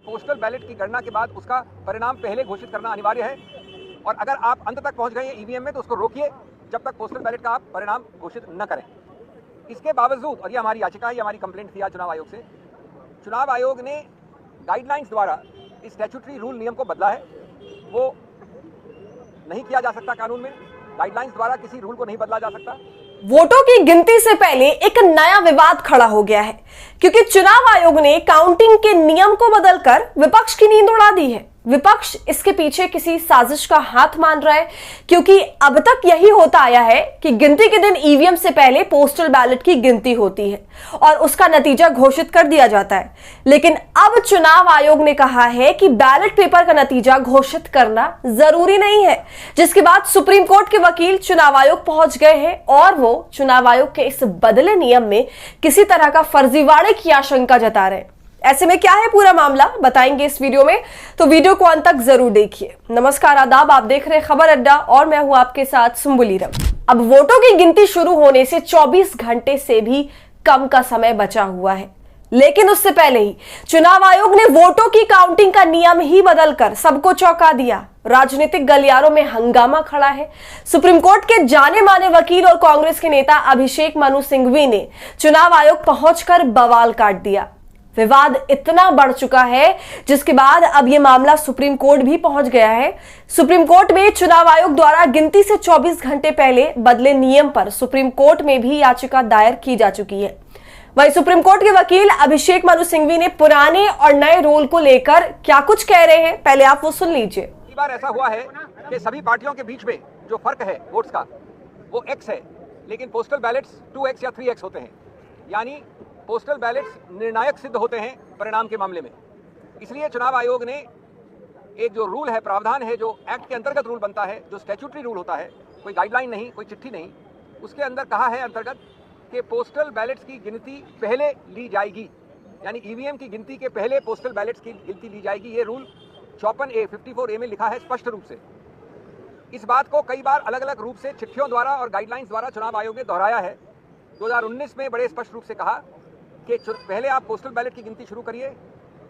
Postal ballot की गणना के बाद उसका परिणाम पहले घोषित करना अनिवार्य है और अगर आप अंत तक पहुंच गए हैं ईवीएम में तो उसको रोकिए जब तक पोस्टल बैलेट का आप परिणाम घोषित न करें। इसके बावजूद, और ये हमारी याचिका है, ये हमारी कंप्लेंट थी आज चुनाव आयोग से, चुनाव आयोग ने गाइडलाइंस द्वारा इस स्टैट्यूटरी रूल नियम को बदला है। वो नहीं किया जा सकता, कानून में गाइडलाइंस द्वारा किसी रूल को नहीं बदला जा सकता। वोटों की गिनती से पहले एक नया विवाद खड़ा हो गया है क्योंकि चुनाव आयोग ने काउंटिंग के नियम को बदलकर विपक्ष की नींद उड़ा दी है। विपक्ष इसके पीछे किसी साजिश का हाथ मान रहा है क्योंकि अब तक यही होता आया है कि गिनती के दिन ईवीएम से पहले पोस्टल बैलेट की गिनती होती है और उसका नतीजा घोषित कर दिया जाता है। लेकिन अब चुनाव आयोग ने कहा है कि बैलेट पेपर का नतीजा घोषित करना जरूरी नहीं है, जिसके बाद सुप्रीम कोर्ट के वकील चुनाव आयोग पहुंच गए हैं और वो चुनाव आयोग के इस बदले नियम में किसी तरह का फर्जीवाड़े की आशंका जता रहे हैं। ऐसे में क्या है पूरा मामला, बताएंगे इस वीडियो में, तो वीडियो को अंत तक जरूर देखिए। नमस्कार, आदाब, आप देख रहे हैं खबर अड्डा और मैं हूं आपके साथ सुम्बुली रम। अब वोटों की गिनती शुरू होने से 24 घंटे से भी कम का समय बचा हुआ है, लेकिन उससे पहले ही चुनाव आयोग ने वोटों की काउंटिंग का नियम ही बदलकर सबको चौंका दिया। राजनीतिक गलियारों में हंगामा खड़ा है। सुप्रीम कोर्ट के जाने माने वकील और कांग्रेस के नेता अभिषेक मनु सिंघवी ने चुनाव आयोग पहुंचकर बवाल काट दिया। विवाद इतना बढ़ चुका है जिसके बाद अब यह मामला सुप्रीम कोर्ट भी पहुंच गया है। सुप्रीम कोर्ट में चुनाव आयोग द्वारा गिनती से 24 घंटे पहले बदले नियम पर सुप्रीम कोर्ट में भी याचिका दायर की जा चुकी है। वहीं सुप्रीम कोर्ट के वकील अभिषेक मनु सिंघवी ने पुराने और नए रूल को लेकर क्या कुछ कह रहे हैं, पहले आप वो सुन लीजिए। कई बार ऐसा हुआ है कि सभी पार्टियों के बीच में जो फर्क है वोट्स का वो एक्स है, लेकिन पोस्टल बैलेट्स 2x या 3x होते हैं, यानी पोस्टल बैलेट्स निर्णायक सिद्ध होते हैं परिणाम के मामले में। इसलिए चुनाव आयोग ने एक जो रूल है, प्रावधान है, जो एक्ट के अंतर्गत रूल बनता है, जो स्टैट्यूटरी रूल होता है, कोई गाइडलाइन नहीं, कोई चिट्ठी नहीं, उसके अंदर कहा है अंतर्गत कि पोस्टल बैलेट्स की गिनती पहले ली जाएगी, यानी ईवीएम की गिनती के पहले पोस्टल बैलेट्स की गिनती ली जाएगी। ये रूल 54A में लिखा है स्पष्ट रूप से। इस बात को कई बार अलग अलग रूप से चिट्ठियों द्वारा और गाइडलाइंस द्वारा चुनाव आयोग ने दोहराया है। 2019 में बड़े स्पष्ट रूप से कहा कि पहले आप पोस्टल बैलेट की गिनती शुरू करिए,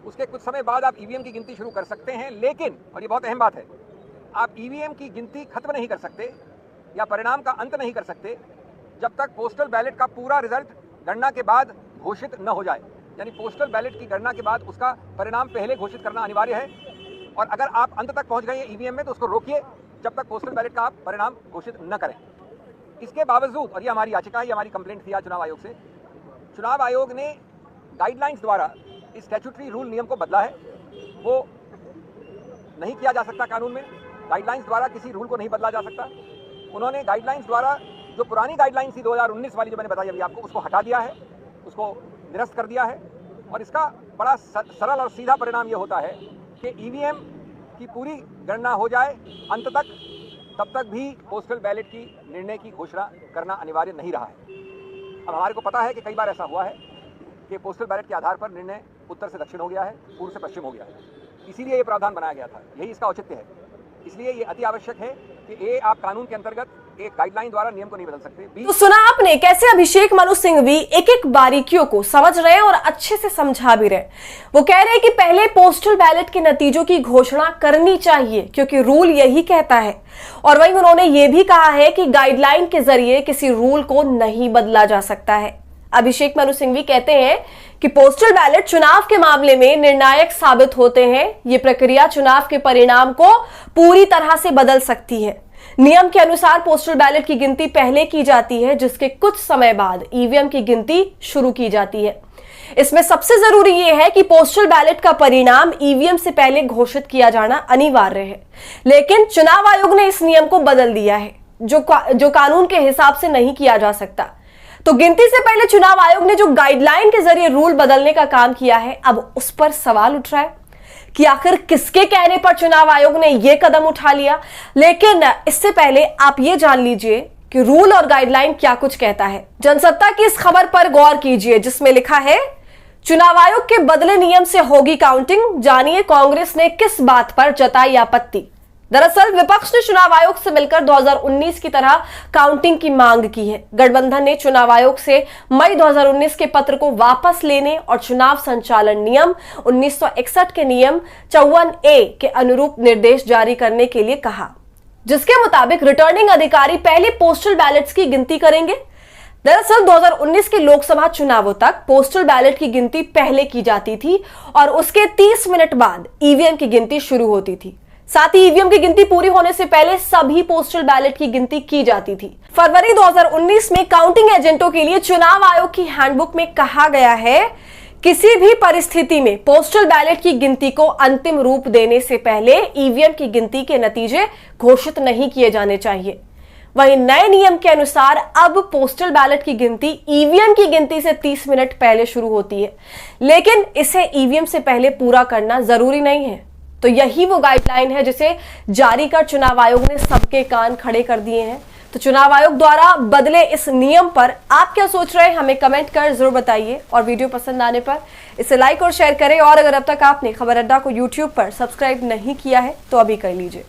उसके कुछ समय बाद आप ईवीएम की गिनती शुरू कर सकते हैं, लेकिन, और ये बहुत अहम बात है, आप ईवीएम की गिनती खत्म नहीं कर सकते या परिणाम का अंत नहीं कर सकते जब तक पोस्टल बैलेट का पूरा रिजल्ट गणना के बाद घोषित न हो जाए। यानी पोस्टल बैलेट की गणना के बाद उसका परिणाम पहले घोषित करना अनिवार्य है और अगर आप अंत तक पहुंच गए हैं ईवीएम में तो उसको रोकिए जब तक पोस्टल बैलेट का आप परिणाम घोषित न करें। इसके बावजूद, और ये हमारी याचिका है, ये हमारी कंप्लेंट थी आज चुनाव आयोग से, चुनाव आयोग ने गाइडलाइंस द्वारा इस स्टैट्यूटरी रूल नियम को बदला है। वो नहीं किया जा सकता, कानून में गाइडलाइंस द्वारा किसी रूल को नहीं बदला जा सकता। उन्होंने गाइडलाइंस द्वारा जो पुरानी गाइडलाइंस थी 2019 वाली, जो मैंने बताई अभी आपको, उसको हटा दिया है, उसको निरस्त कर दिया है और इसका बड़ा सरल और सीधा परिणाम ये होता है कि ईवीएम की पूरी गणना हो जाए अंत तक, तब तक भी पोस्टल बैलेट की निर्णय की घोषणा करना अनिवार्य नहीं रहा है। अब हमारे को पता है कि कई बार ऐसा हुआ है कि पोस्टल बैलेट के आधार पर निर्णय उत्तर से दक्षिण हो गया है, पूर्व से पश्चिम हो गया है। इसीलिए ये प्रावधान बनाया गया था, यही इसका औचित्य है। इसलिए ये अति आवश्यक है कि ये आप कानून के अंतर्गत एक गाइडलाइन द्वारा नियम को नहीं बदल सकते। तो सुना आपने कैसे अभिषेक मनु सिंघवी एक एक बारीकियों को समझ रहे हैं और अच्छे से समझा भी रहे। वो कह रहे हैं कि पहले पोस्टल बैलेट के नतीजों की घोषणा करनी चाहिए क्योंकि रूल यही कहता है, और वहीं उन्होंने ये भी कहा है कि गाइडलाइन के जरिए किसी रूल को नहीं बदला जा सकता है। अभिषेक मनु सिंघवी कहते हैं कि पोस्टल बैलेट चुनाव के मामले में निर्णायक साबित होते हैं। ये प्रक्रिया चुनाव के परिणाम को पूरी तरह से बदल सकती है। नियम के अनुसार पोस्टल बैलेट की गिनती पहले की जाती है, जिसके कुछ समय बाद ईवीएम की गिनती शुरू की जाती है। इसमें सबसे जरूरी यह है कि पोस्टल बैलेट का परिणाम ईवीएम से पहले घोषित किया जाना अनिवार्य है, लेकिन चुनाव आयोग ने इस नियम को बदल दिया है जो कानून के हिसाब से नहीं किया जा सकता। तो गिनती से पहले चुनाव आयोग ने जो गाइडलाइन के जरिए रूल बदलने का काम किया है, अब उस पर सवाल उठ रहा है कि आखिर किसके कहने पर चुनाव आयोग ने यह कदम उठा लिया। लेकिन इससे पहले आप ये जान लीजिए कि रूल और गाइडलाइन क्या कुछ कहता है। जनसत्ता की इस खबर पर गौर कीजिए जिसमें लिखा है, चुनाव आयोग के बदले नियम से होगी काउंटिंग, जानिए कांग्रेस ने किस बात पर जताई आपत्ति। दरअसल विपक्ष ने चुनाव आयोग से मिलकर 2019 की तरह काउंटिंग की मांग की है। गठबंधन ने चुनाव आयोग से मई 2019 के पत्र को वापस लेने और चुनाव संचालन नियम 1961 के नियम 54A के अनुरूप निर्देश जारी करने के लिए कहा, जिसके मुताबिक रिटर्निंग अधिकारी पहले पोस्टल बैलेट्स की गिनती करेंगे। दरअसल 2019 के लोकसभा चुनावों तक पोस्टल बैलेट की गिनती पहले की जाती थी और उसके 30 मिनट बाद ईवीएम की गिनती शुरू होती थी। साथ ही ईवीएम की गिनती पूरी होने से पहले सभी पोस्टल बैलेट की गिनती की जाती थी। फरवरी 2019 में काउंटिंग एजेंटों के लिए चुनाव आयोग की हैंडबुक में कहा गया है, किसी भी परिस्थिति में पोस्टल बैलेट की गिनती को अंतिम रूप देने से पहले ईवीएम की गिनती के नतीजे घोषित नहीं किए जाने चाहिए। वहीं नए नियम के अनुसार अब पोस्टल बैलेट की गिनती ईवीएम की गिनती से 30 मिनट पहले शुरू होती है, लेकिन इसे ईवीएम से पहले पूरा करना जरूरी नहीं है। तो यही वो गाइडलाइन है जिसे जारी कर चुनाव आयोग ने सबके कान खड़े कर दिए हैं। तो चुनाव आयोग द्वारा बदले इस नियम पर आप क्या सोच रहे हैं, हमें कमेंट कर जरूर बताइए। और वीडियो पसंद आने पर इसे लाइक और शेयर करें। और अगर अब तक आपने खबर अड्डा को यूट्यूब पर सब्सक्राइब नहीं किया है तो अभी कर लीजिए।